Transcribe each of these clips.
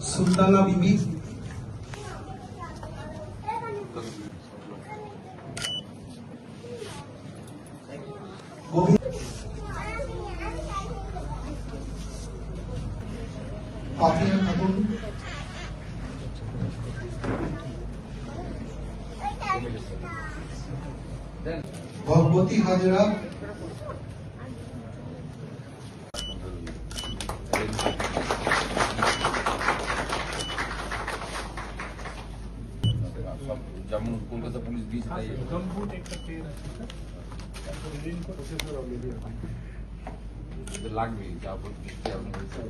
सुल्ताना बीबी, पापिया खातून, भगवती हाजरा, যেমন কলকাতা পুলিশ দিয়েছে তাই লাগবে যা বৃষ্টি এখন হয়েছে।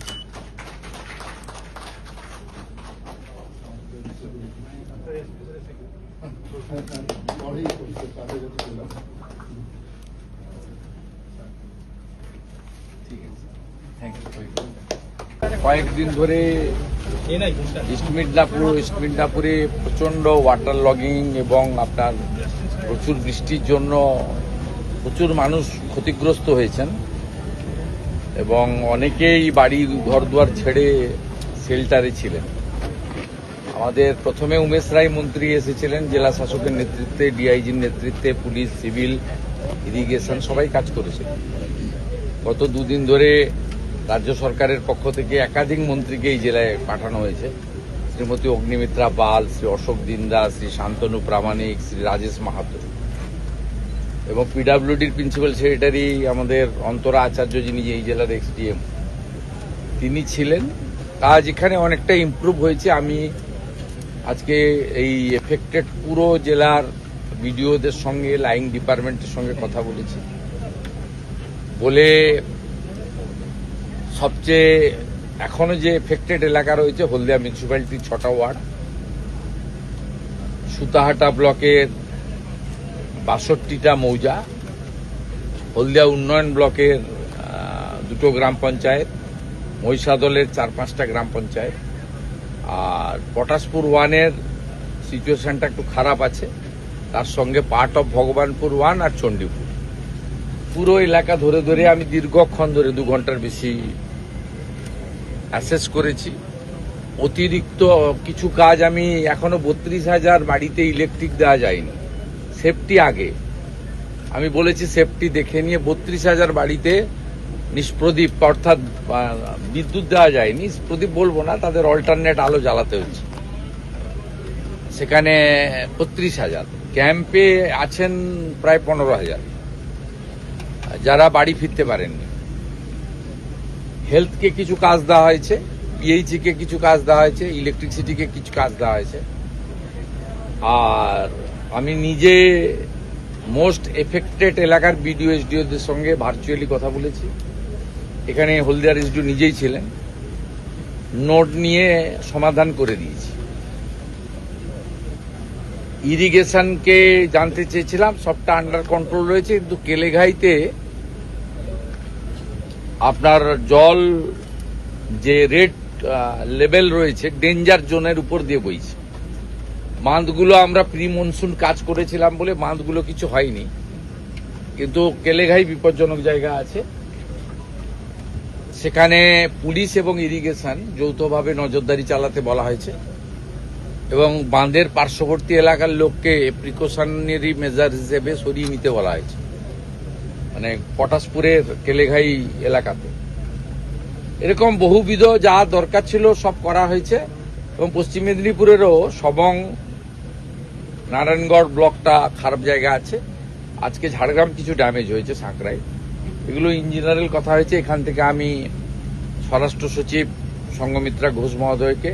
কয়েকদিন ধরে ইস্ট মিদনাপুরে প্রচন্ড ওয়াটার লগিং এবং আপনার প্রচুর বৃষ্টির জন্য প্রচুর মানুষ ক্ষতিগ্রস্ত হয়েছেন এবং অনেকেই বাড়ি ঘরদুয়ার ছেড়ে শেল্টারে ছিলেন। আমাদের প্রথমে উমেশ রায় মন্ত্রী এসেছিলেন, জেলা শাসকের নেতৃত্বে, ডিআইজির নেতৃত্বে, পুলিশ, সিভিল, ইরিগেশন সবাই কাজ করেছিল। গত দুদিন ধরে রাজ্য সরকারের পক্ষ থেকে একাধিক মন্ত্রীকে এই জেলায় পাঠানো হয়েছে। শ্রীমতী অগ্নিমিত্রা পাল, শ্রী অশোক দিন্দা, শ্রী শান্তনু প্রামাণিক, শ্রী রাজেশ মাহাতো এবং পিডব্লিউডির প্রিন্সিপাল সেক্রেটারি আমাদের অন্তরা আচার্য, যিনি এই জেলার এক্সডিএম, তিনি ছিলেন। কাজ এখানে অনেকটা ইমপ্রুভ হয়েছে। আমি আজকে এই এফেক্টেড পুরো জেলার বিডিওদের সঙ্গে, লাইন ডিপার্টমেন্টের সঙ্গে কথা বলেছি, বলে সবচেয়ে এখনো যে এফেক্টেড এলাকা রয়েছে হলদিয়া মিউনিসিপ্যালিটির 6টা ওয়ার্ড, সুতাহাটা ব্লকের 62টা মৌজা, হলদিয়া উন্নয়ন ব্লকের 2টো গ্রাম পঞ্চায়েত, মহিষাদলের 4-5টা গ্রাম পঞ্চায়েত, আর পটাশপুর 1-এর সিচুয়েশনটা একটু খারাপ আছে, তার সঙ্গে পার্ট অফ ভগবানপুর 1 আর চণ্ডীপুর। পুরো এলাকা ধরে ধরে আমি দীর্ঘক্ষণ ধরে 2 ঘন্টার বেশি অ্যাসেস করেছি। অতিরিক্ত কিছু কাজ আমি এখনো 32,000 বাড়িতে ইলেকট্রিক দেওয়া যায়নি, সেফটি আগে আমি বলেছি সেফটি দেখে নিয়ে 32,000 বাড়িতে নিষ্প্রদীপ অর্থাৎ বিদ্যুৎ দেওয়া যায়নি, প্রদীপ বলবো না, তাদের অল্টারনেট আলো জ্বালাতে হচ্ছে। সেখানে 32,000, ক্যাম্পে আছেন প্রায় 15,000 যারা বাড়ি ফিরতে পারেননি। হেলথকে কিছু কাজ দেওয়া হয়েছে, পিএইচই কে কিছু কাজ দেওয়া হয়েছে, ইলেকট্রিসিটিকে কিছু কাজ দেওয়া হয়েছে। আর আমি নিজে মোস্ট এফেক্টেড এলাকার বিডিও এসডিওদের সঙ্গে ভার্চুয়ালি কথা বলেছি। এখানে হলদিয়ার এসডিও নিজেই ছিলেন, নোট নিয়ে সমাধান করে দিয়েছি। ইরিগেশনকে জানতে চেয়েছিলাম, সবটা আন্ডার কন্ট্রোল রয়েছে, কিন্তু কেলেঘাইতে আপনার জল যে রেড লেভেল রয়েছে ডেঞ্জার জোনের উপর দিয়ে বইছে। বাঁধগুলো আমরা প্রি মনসুন কাজ করেছিলাম বলে বাঁধগুলো কিছু হয়নি, কিন্তু কেলেঘাই বিপজ্জনক জায়গা আছে। সেখানে পুলিশ এবং ইরিগেশন যৌথভাবে নজরদারি চালাতে বলা হয়েছে এবং বাঁধের পার্শ্ববর্তী এলাকার লোককে প্রিকশনারি মেজার হিসেবে সরিয়ে নিতে বলা হয়েছে, মানে পটাশপুরের কেলেঘাই এলাকাতে। এরকম বহুবিধ যা দরকার ছিল সব করা হয়েছে। এবং পশ্চিম মেদিনীপুরেরও সবং, নারায়ণগড় ব্লকটা খারাপ জায়গা আছে। আজকে ঝাড়গ্রাম কিছু ড্যামেজ হয়েছে, সাঁকড়ায়, এগুলো ইঞ্জিনিয়ারিং কথা হয়েছে। এখান থেকে আমি স্বরাষ্ট্র সচিব সঙ্গমিত্রা ঘোষ মহোদয়কে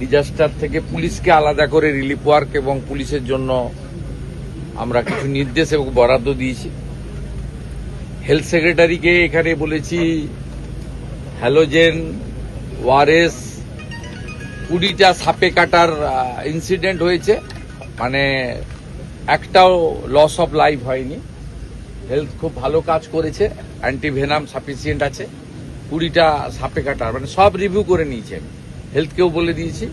ডিজাস্টার থেকে পুলিশকে আলাদা করে রিলিফ ওয়ার্ক এবং পুলিশের জন্য আমরা কিছু নির্দেশ এবং বরাদ্দ দিয়েছি। হেলথ সেক্রেটারিকে এখানে বলেছি হ্যালোজেন, ওআরএস, 20টা সাপে কাটার ইনসিডেন্ট হয়েছে, মানে একটাও লস অফ লাইফ হয়নি। হেলথ খুব ভালো কাজ করেছে, অ্যান্টিভেনাম সাফিসিয়েন্ট আছে, 20টা সাপে কাটার, মানে সব রিভিউ করে নিয়েছেন। হেলথকেও বলে দিয়েছি,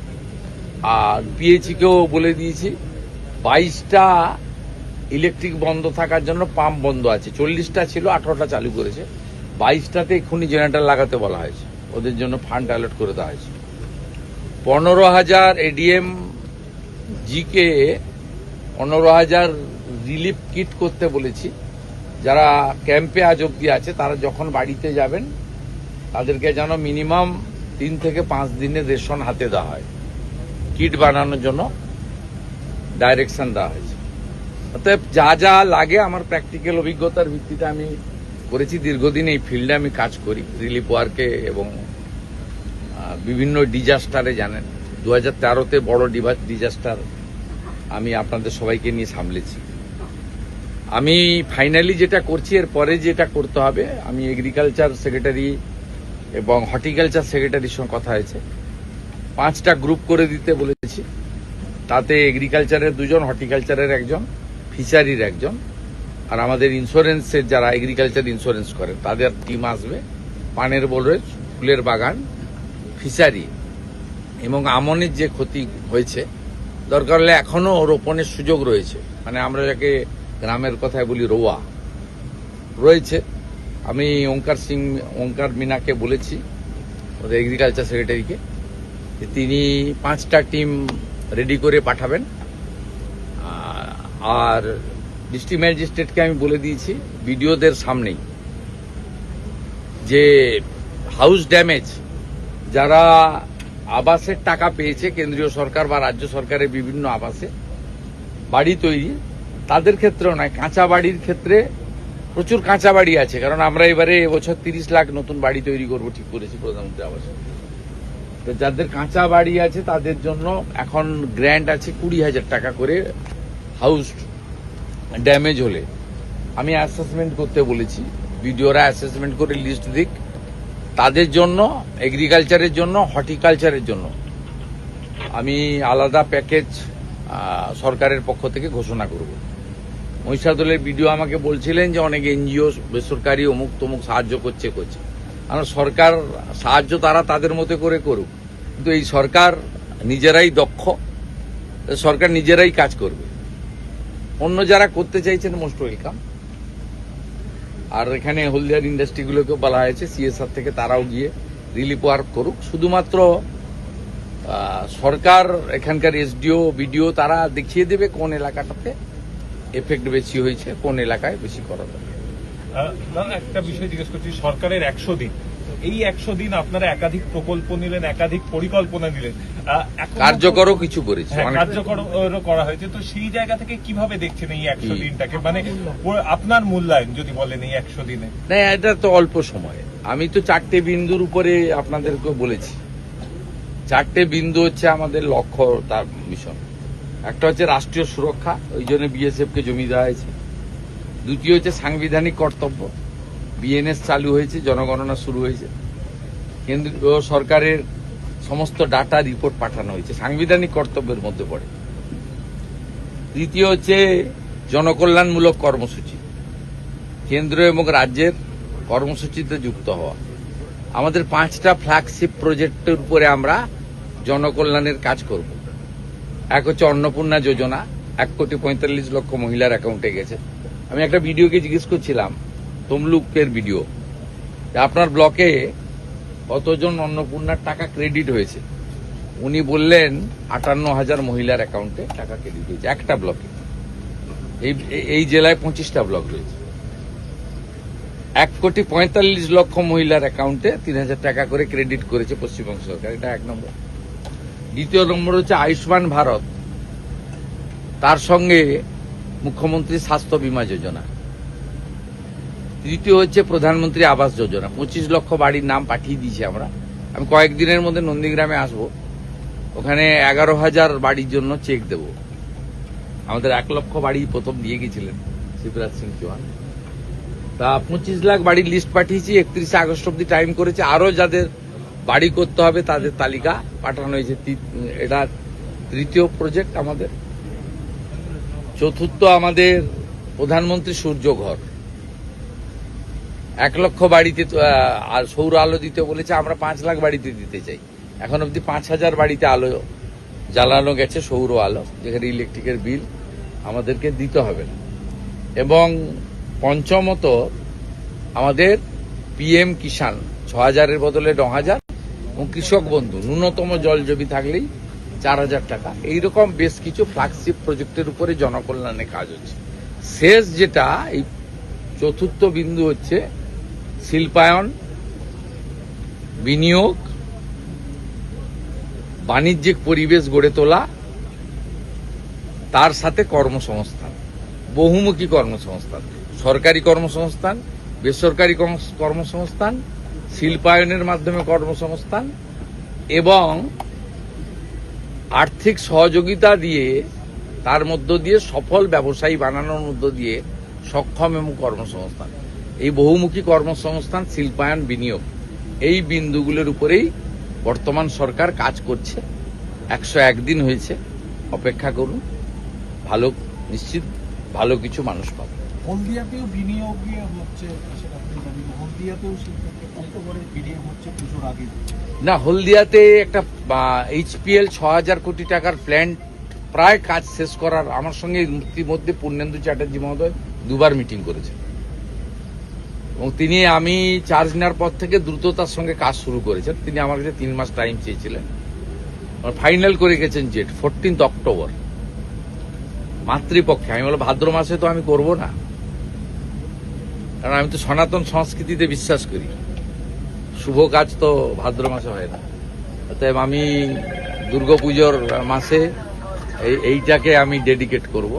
আর পিএইচিকেও বলে দিয়েছি। 22টা ইলেকট্রিক বন্ধ থাকার জন্য পাম্প বন্ধ আছে, 40টা ছিল, 18টা চালু করেছে। 22টাতে এক্ষুনি জেনারেটর লাগাতে বলা হয়েছে, ওদের জন্য ফান্ড অ্যালট করে দেওয়া হয়েছে। 15,000 এডিএম জিকে 15,000 রিলিফ কিট করতে বলেছি। যারা ক্যাম্পে আজ অব্দি আছে তারা যখন বাড়িতে যাবেন তাদেরকে যেন মিনিমাম 3 থেকে 5 দিনের রেশন হাতে দেওয়া হয়, কিট বানানোর জন্য ডাইরেকশন দেওয়া হয়েছে। অতএব যা যা লাগে আমার প্র্যাকটিক্যাল অভিজ্ঞতার ভিত্তিতে আমি করেছি। দীর্ঘদিন এই ফিল্ডে আমি কাজ করি, রিলিফ ওয়ার্কে এবং বিভিন্ন ডিজাস্টারে। জানেন 2013তে বড় ডিজাস্টার আমি আপনাদের সবাইকে নিয়ে সামলেছি। আমি ফাইনালি যেটা করছি, এর পরে যেটা করতে হবে, আমি এগ্রিকালচার সেক্রেটারি এবং হর্টিকালচার সেক্রেটারির সঙ্গে কথা হয়েছে, 5টা গ্রুপ করে দিতে বলেছি। তাতে এগ্রিকালচারের 2 জন, হর্টিকালচারের 1 জন, ফিশারির 1 জন, আর আমাদের ইন্স্যুরেন্সের যারা এগ্রিকালচার ইন্স্যুরেন্স করেন তাদের টিম আসবে। পানের বরজ, ফুলের বাগান, ফিশারি এবং আমনের যে ক্ষতি হয়েছে, দরকার হলে এখনো রোপণের সুযোগ রয়েছে, মানে আমরা যাকে গ্রামের কথায় বলি রোয়া রয়েছে। আমি ওঙ্কার মিনাকে বলেছি, ওদের এগ্রিকালচার সেক্রেটারিকে, যে তিনি 5টা টিম রেডি করে পাঠাবেন। আর ডিস্ট্রিক্ট ম্যাজিস্ট্রেটকে আমি বলে দিয়েছি বিডিওদের সামনেই যে হাউস ড্যামেজ যারা আবাসের টাকা পেয়েছে কেন্দ্রীয় সরকার বা রাজ্য সরকারের বিভিন্ন আবাসে বাড়ি তৈরি, তাদের ক্ষেত্রেও নয়, কাঁচা বাড়ির ক্ষেত্রে প্রচুর কাঁচা বাড়ি আছে। কারণ আমরা এবারে এবছর 30 লাখ নতুন বাড়ি তৈরি করবো ঠিক করেছি প্রধানমন্ত্রী আবাসে। তো যাদের কাঁচা বাড়ি আছে তাদের জন্য এখন গ্র্যান্ট আছে 20,000 টাকা করে হাউস ড্যামেজ হলে। আমি অ্যাসেসমেন্ট করতে বলেছি, বিডিওরা অ্যাসেসমেন্ট করে লিস্ট দিক, তাদের জন্য, এগ্রিকালচারের জন্য, হর্টিকালচারের জন্য আমি আলাদা প্যাকেজ সরকারের পক্ষ থেকে ঘোষণা করব। মহিষাদলের বিডিও আমাকে বলছিলেন যে অনেক এনজিও বেসরকারি অমুক তমুক সাহায্য করছে। কারণ সরকার সাহায্য তারা তাদের মতো করে করুক, কিন্তু এই সরকার নিজেরাই দক্ষ, সরকার নিজেরাই কাজ করবে। অন্য যারা করতে চাইছেন মোস্ট ওয়েলকাম। আর এখানে হলদিয়ার ইন্ডাস্ট্রিগুলোকে বলা হয়েছে সিএসআর থেকে তারাও গিয়ে রিলিফ ওয়ার্ক করুক। শুধুমাত্র সরকার, এখানকার এসডিও, বিডিও তারা দেখিয়ে দেবে কোন এলাকাটাতে এফেক্ট বেশি হয়েছে, কোন এলাকায় বেশি করা যাবে। একটা বিষয় জিজ্ঞেস করছি, সরকারের 100 দিন, এই 100 দিন আপনারা একাধিক প্রকল্প নিলেন, একাধিক পরিকল্পনা নিলেন, কার্যকরও কিছু করেছে, কার্যকরও করা হয়েছে। তো সেই জায়গা থেকে কিভাবে দেখছেন এই 100 দিনটাকে, মানে আপনার মূল্যায়ন যদি বলেন এই 100 দিনে? না, এটা তো অল্প সময়। আমি তো 4টে বিন্দুর উপরে আপনাদেরকে বলেছি। 4টে বিন্দু হচ্ছে আমাদের লক্ষ্য, তার মিশন। একটা হচ্ছে রাষ্ট্রীয় সুরক্ষা, ওই জন্য বিএসএফ কে জমি দেওয়া হয়েছে। দ্বিতীয় হচ্ছে সাংবিধানিক কর্তব্য, বিএনএস চালু হয়েছে, জনগণনা শুরু হয়েছে, কেন্দ্রীয় সরকারের সমস্ত ডাটা রিপোর্ট পাঠানো হয়েছে, সাংবিধানিক কর্তব্যের মধ্যে পড়ে। তৃতীয় হচ্ছে জনকল্যাণমূলক কর্মসূচি, কেন্দ্র এবং রাজ্যের কর্মসূচিতে যুক্ত হওয়া। আমাদের 5টা ফ্ল্যাগশিপ প্রজেক্টের উপরে আমরা জনকল্যাণের কাজ করব। এক হচ্ছে অন্নপূর্ণা যোজনা, 1,45,00,000 মহিলার অ্যাকাউন্টে গেছে। আমি একটা ভিডিওকে জিজ্ঞেস করছিলাম, তমলুকের ভিডিও, আপনার ব্লকে কতজন অন্নপূর্ণার টাকা ক্রেডিট হয়েছে? উনি বললেন 58,000 মহিলার অ্যাকাউন্টে টাকা ক্রেডিট হয়েছে একটা ব্লকে। এই জেলায় 25টা ব্লক রয়েছে। 1,45,00,000 মহিলার অ্যাকাউন্টে 3,000 টাকা করে ক্রেডিট করেছে পশ্চিমবঙ্গ সরকার। এটা 1 নম্বর। দ্বিতীয় নম্বর হচ্ছে আয়ুষ্মান ভারত, তার সঙ্গে মুখ্যমন্ত্রী স্বাস্থ্য বীমা যোজনা। তৃতীয় হচ্ছে প্রধানমন্ত্রী আবাস যোজনা, 25 লক্ষ বাড়ির নাম পাঠিয়ে দিয়েছি আমরা। আমি কয়েকদিনের মধ্যে নন্দীগ্রামে আসব, ওখানে 11,000 বাড়ির জন্য চেক দেব। আমাদের 1 লক্ষ বাড়ি প্রথম দিয়ে গেছিলেন শিবরাজ সিং চৌহান। তা 25 লাখ বাড়ির লিস্ট পাঠিয়েছি, 31 আগস্ট অব্দি টাইম করেছে। আরো যাদের বাড়ি করতে হবে তাদের তালিকা পাঠানো হয়েছে। এটা তৃতীয় প্রজেক্ট আমাদের। চতুর্থ আমাদের প্রধানমন্ত্রী সূর্য ঘর, 1 লক্ষ বাড়িতে আর সৌর আলো দিতে বলেছে, আমরা 5 লাখ বাড়িতে দিতে চাই। এখন অব্দি 5,000 বাড়িতে আলো জ্বালানো গেছে, সৌর আলো, যেখানে ইলেকট্রিকের বিল আমাদেরকে দিতে হবে না। এবং পঞ্চমত, আমাদের PM কিষাণ 6,000-এর বদলে 9,000, এবং কৃষক বন্ধু ন্যূনতম জল জমি থাকলেই 4,000 টাকা। এইরকম বেশ কিছু ফ্ল্যাগশিপ প্রজেক্টের উপরে জনকল্যাণে কাজ হচ্ছে। শেষ যেটা, এই চতুর্থ বিন্দু হচ্ছে শিল্পায়ন, বিনিয়োগ, বাণিজ্যিক পরিবেশ গড়ে তোলা, তার সাথে কর্মসংস্থান, বহুমুখী কর্মসংস্থান, সরকারি কর্মসংস্থান, বেসরকারি কর্মসংস্থান, শিল্পায়নের মাধ্যমে কর্মসংস্থান এবং আর্থিক সহযোগিতা দিয়ে, তার মধ্য দিয়ে সফল ব্যবসায়ী বানানোর মধ্য দিয়ে সক্ষম এবং কর্মসংস্থান, এই বহুমুখী কর্মসংস্থান, শিল্পায়ন, বিনিয়োগ, এই বিন্দুগুলোর উপরেই বর্তমান সরকার কাজ করছে। 101 দিন হয়েছে, অপেক্ষা করুন, ভালো, নিশ্চিত ভালো কিছু মানুষ পাবে। হলদিয়াতেও বিনিয়োগ হচ্ছে, সেটা আপনি জানেন, হলদিয়াতেও অক্টোবরে বিনিয়োগ হচ্ছে পুজোর আগে। না, হলদিয়াতে একটা HPL 6,000 কোটি টাকার প্ল্যান্ট প্রায় কাজ শেষ করার, আমার সঙ্গে ইতিমধ্যে পূর্ণেন্দু চ্যাটার্জি মহোদয় 2বার মিটিং করেছেন এবং তিনি, আমি চার্জ নেওয়ার পর থেকে দ্রুততার সঙ্গে কাজ শুরু করেছেন। তিনি আমার কাছে 3 মাস টাইম চেয়েছিলেন, ফাইনাল করে গেছেন 14 অক্টোবর, মাতৃপক্ষে। আমি বললাম ভাদ্র মাসে তো আমি করব না, কারণ আমি তো সনাতন সংস্কৃতিতে বিশ্বাস করি, শুভ কাজ তো ভাদ্র মাসে হয় না। অতএব আমি দুর্গাপুজোর মাসে এইটাকে আমি ডেডিকেট করব।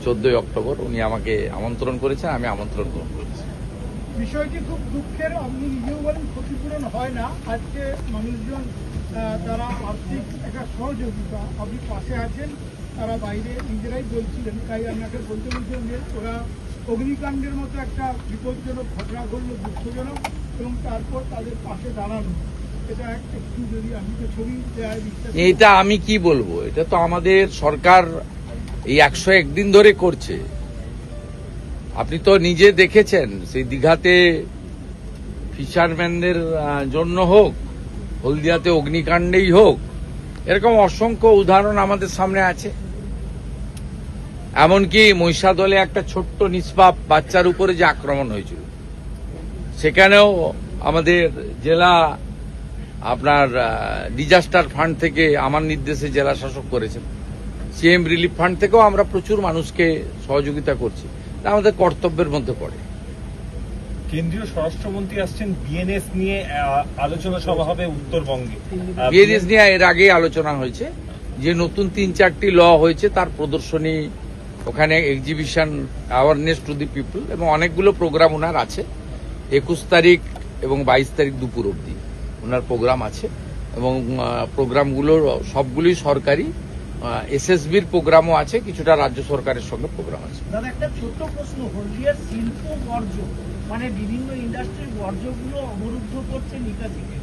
14 অক্টোবর উনি আমাকে আমন্ত্রণ করেছেন, আমি আমন্ত্রণ করব। বিষয়টি খুব দুঃখের, আপনি নিজেও বলেন ক্ষতিপূরণ হয় না। আজকে মানুষজন তারা আর্থিক একটা সহযোগিতা, আপনি পাশে আছেন, তারা বাইরে নিজেরাই বলছিলেন, তাই আপনাকে বলতে বলছেন যে ওরা অগ্নিকাণ্ডের মতো একটা বিপজ্জনক ঘটনা ঘটল, দুঃখজনক, এবং তারপর তাদের পাশে দাঁড়ানো, এটা একটু যদি আমি তো ছবি দেয় বিশ্বাস। এটা আমি কি বলবো, এটা তো আমাদের সরকার এই 101 দিন ধরে করছে। আপনি তো নিজে দেখেছেন, সেই দীঘাতে ফিশারম্যানদের জন্য হোক, হলদিয়াতে অগ্নিকাণ্ডেই হোক, এরকম অসংখ্য উদাহরণ আমাদের সামনে আছে। এমনকি মহিষাদলে একটা ছোট্ট নিষ্পাপ বাচ্চার উপরে যে আক্রমণ হয়েছিল, সেখানেও আমাদের জেলা আপনার ডিজাস্টার ফান্ড থেকে আমার নির্দেশে জেলা শাসক করেছেন, CM রিলিফ ফান্ড থেকেও আমরা প্রচুর মানুষকে সহযোগিতা করছি। এটা আমাদের কর্তব্যের মধ্যে পড়ে। কেন্দ্রীয় স্বরাষ্ট্রমন্ত্রী আসছেন, বিএনএস নিয়ে আলোচনা সভা হবে উত্তরবঙ্গে। বিএনএস নিয়ে এর আগেই আলোচনা হয়েছে, যে নতুন 3-4টি ল হয়েছে তার প্রদর্শনী, ওখানে exhibition, awareness to the people, এবং অনেকগুলো প্রোগ্রাম ওনার আছে। 21 তারিখ এবং 22 তারিখ দুপুর অবধি ওনার প্রোগ্রাম আছে, এবং প্রোগ্রামগুলো সবগুলোই সরকারি। SSBর প্রোগ্রামও আছে, কিছুটা রাজ্য সরকারের সঙ্গে প্রোগ্রাম আছে। দাদা, একটা ছোট্ট প্রশ্ন, হলদিয়ার শিল্প বর্জ্য, মানে বিভিন্ন ইন্ডাস্ট্রির বর্জ্যগুলো অবরুদ্ধ করছে নিকাশিকে,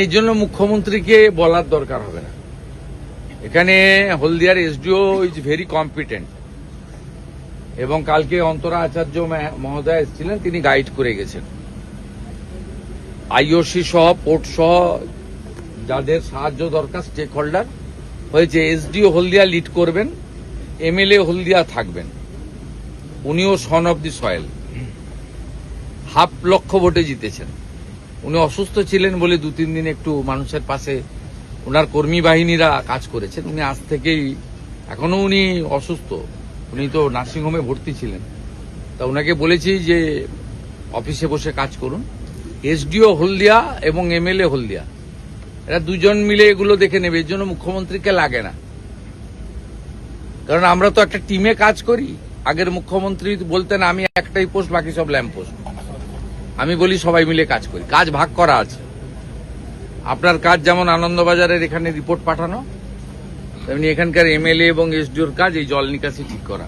এই জন্য মুখ্যমন্ত্রীকে বলার দরকার হবে না। এখানে হলদিয়ার SDO ইজ ভেরি কম্পিটেন্ট, এবং কালকে অন্তরা আচার্য মহোদয় এসেছিলেন, তিনি গাইড করে গেছেন। IOC সহ, পোর্ট সহ যাদের সাহায্য দরকার, স্টেক হোল্ডার হয়েছে। SDO হলদিয়া লিড করবেন, MLA হলদিয়া থাকবেন, উনিও সন অব দি সয়েল, 500,000 ভোটে জিতেছেন। উনি অসুস্থ ছিলেন বলে 2-3 দিন একটু মানুষের পাশে ওনার কর্মী বাহিনীরা কাজ করেছেন। উনি আজ থেকেই, এখনো উনি অসুস্থ, উনি তো নার্সিংহোমে ভর্তি ছিলেন, তা ওনাকে বলেছি যে অফিসে বসে কাজ করুন। SDO হলদিয়া এবং MLA হলদিয়া, এরা দুজন মিলে এগুলো দেখে নেবে, এর জন্য মুখ্যমন্ত্রীকে লাগে না। কারণ আমরা তো একটা টিমে কাজ করি। আগের মুখ্যমন্ত্রী বলতেন আমি একটাই পোস্ট, বাকি সব ল্যাম্প পোস্ট। আমি বলি সবাই মিলে কাজ করি, কাজ ভাগ করা আছে। আপনার কাজ যেমন আনন্দবাজারের এখানে রিপোর্ট পাঠানো, তেমনি এখানকার MLA এবং SDOর কাজ এই জল নিকাশি ঠিক করা।